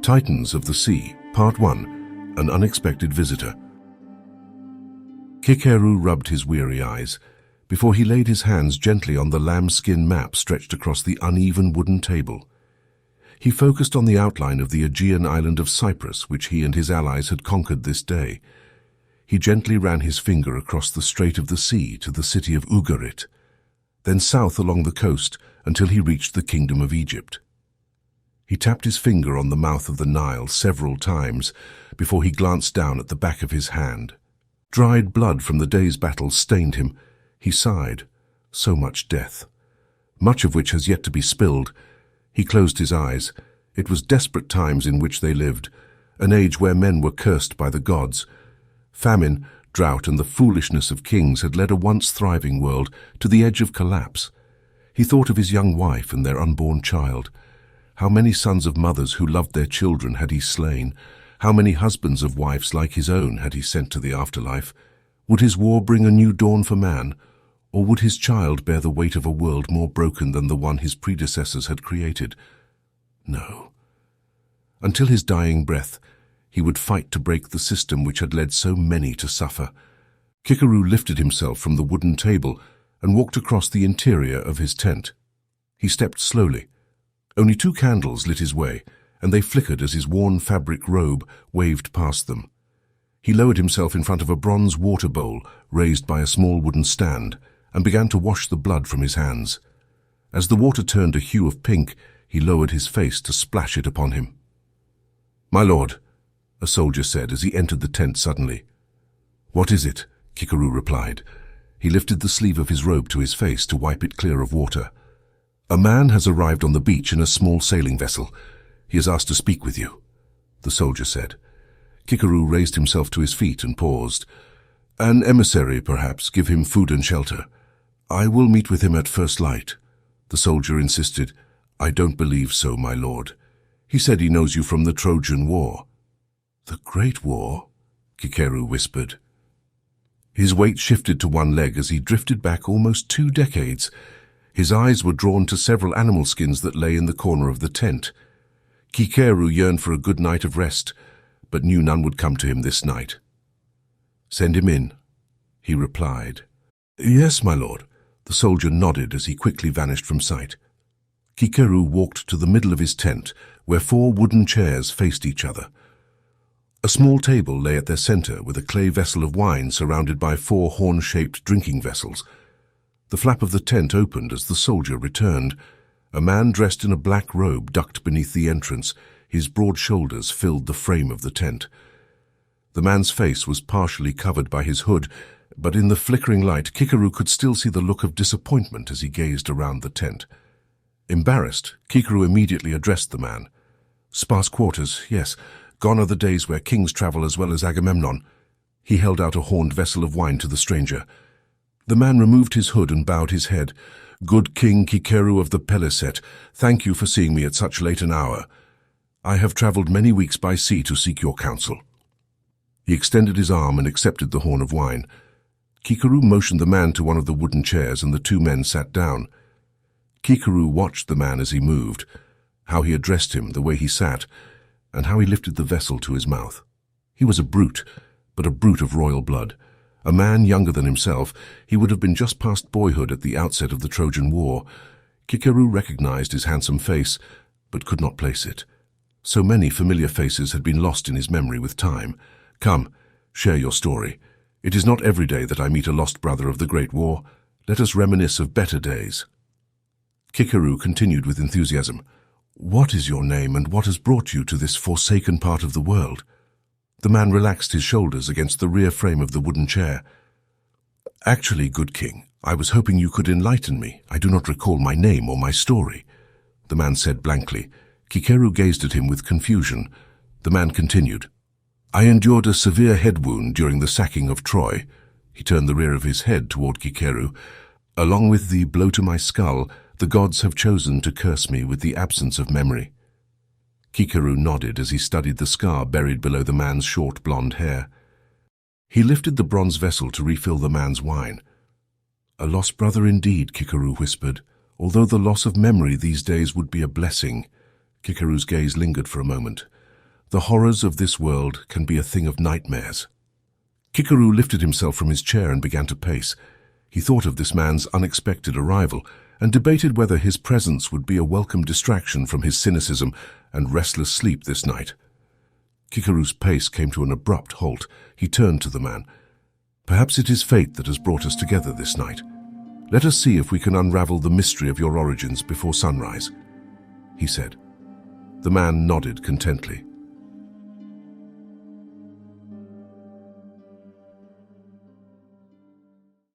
Titans of the Sea, Part 1, An Unexpected Visitor. Kikeru rubbed his weary eyes before he laid his hands gently on the lambskin map stretched across the uneven wooden table. He focused on the outline of the Aegean island of Cyprus, which he and his allies had conquered this day. He gently ran his finger across the Strait of the Sea to the city of Ugarit, then south along the coast until he reached the Kingdom of Egypt. He tapped his finger on the mouth of the Nile several times before he glanced down at the back of his hand. Dried blood from the day's battle stained him. He sighed. So much death, much of which has yet to be spilled. He closed his eyes. It was desperate times in which they lived, an age where men were cursed by the gods. Famine, drought, and the foolishness of kings had led a once thriving world to the edge of collapse. He thought of his young wife and their unborn child. How many sons of mothers who loved their children had he slain? How many husbands of wives like his own had he sent to the afterlife? Would his war bring a new dawn for man? Or would his child bear the weight of a world more broken than the one his predecessors had created? No. Until his dying breath, he would fight to break the system which had led so many to suffer. Kikeru lifted himself from the wooden table and walked across the interior of his tent. He stepped slowly. Only 2 candles lit his way, and they flickered as his worn fabric robe waved past them. He lowered himself in front of a bronze water bowl raised by a small wooden stand and began to wash the blood from his hands. As the water turned a hue of pink, he lowered his face to splash it upon him. "My lord," a soldier said as he entered the tent suddenly. "What is it?" Kikeru replied. He lifted the sleeve of his robe to his face to wipe it clear of water. "A man has arrived on the beach in a small sailing vessel. He has asked to speak with you," the soldier said. Kikeru raised himself to his feet and paused. "An emissary, perhaps, give him food and shelter. I will meet with him at first light," the soldier insisted. "I don't believe so, my lord. He said he knows you from the Trojan War." "The Great War?" Kikeru whispered. His weight shifted to one leg as he drifted back almost 2 decades. His eyes were drawn to several animal skins that lay in the corner of the tent. Kikeru yearned for a good night of rest, but knew none would come to him this night. "Send him in," he replied. "Yes, my lord." The soldier nodded as he quickly vanished from sight. Kikeru walked to the middle of his tent, where 4 wooden chairs faced each other. A small table lay at their center with a clay vessel of wine surrounded by 4 horn-shaped drinking vessels. The flap of the tent opened as the soldier returned. A man dressed in a black robe ducked beneath the entrance. His broad shoulders filled the frame of the tent. The man's face was partially covered by his hood, but in the flickering light, Kikeru could still see the look of disappointment as he gazed around the tent. Embarrassed, Kikeru immediately addressed the man. "Sparse quarters, yes. Gone are the days where kings travel as well as Agamemnon." He held out a horned vessel of wine to the stranger. The man removed his hood and bowed his head. "Good King Kikeru of the Peleset, thank you for seeing me at such late an hour. I have traveled many weeks by sea to seek your counsel." He extended his arm and accepted the horn of wine. Kikeru motioned the man to one of the wooden chairs, and the 2 men sat down. Kikeru watched the man as he moved, how he addressed him, the way he sat, and how he lifted the vessel to his mouth. He was a brute, but a brute of royal blood. A man younger than himself, he would have been just past boyhood at the outset of the Trojan War. Kikeru recognized his handsome face, but could not place it. So many familiar faces had been lost in his memory with time. "Come, share your story. It is not every day that I meet a lost brother of the Great War. Let us reminisce of better days." Kikeru continued with enthusiasm. "What is your name, and what has brought you to this forsaken part of the world?" The man relaxed his shoulders against the rear frame of the wooden chair. "Actually, good king, I was hoping you could enlighten me. I do not recall my name or my story," the man said blankly. Kikeru gazed at him with confusion. The man continued. "I endured a severe head wound during the sacking of Troy." He turned the rear of his head toward Kikeru. "Along with the blow to my skull, the gods have chosen to curse me with the absence of memory." Kikeru nodded as he studied the scar buried below the man's short blonde hair. He lifted the bronze vessel to refill the man's wine. "A lost brother indeed," Kikeru whispered, "although the loss of memory these days would be a blessing." Kikeru's gaze lingered for a moment. The horrors of this world can be a thing of nightmares. Kikeru lifted himself from his chair and began to pace. He thought of this man's unexpected arrival and debated whether his presence would be a welcome distraction from his cynicism and restless sleep this night. Kikeru's pace came to an abrupt halt. He turned to the man. "Perhaps it is fate that has brought us together this night. Let us see if we can unravel the mystery of your origins before sunrise," he said. The man nodded contently.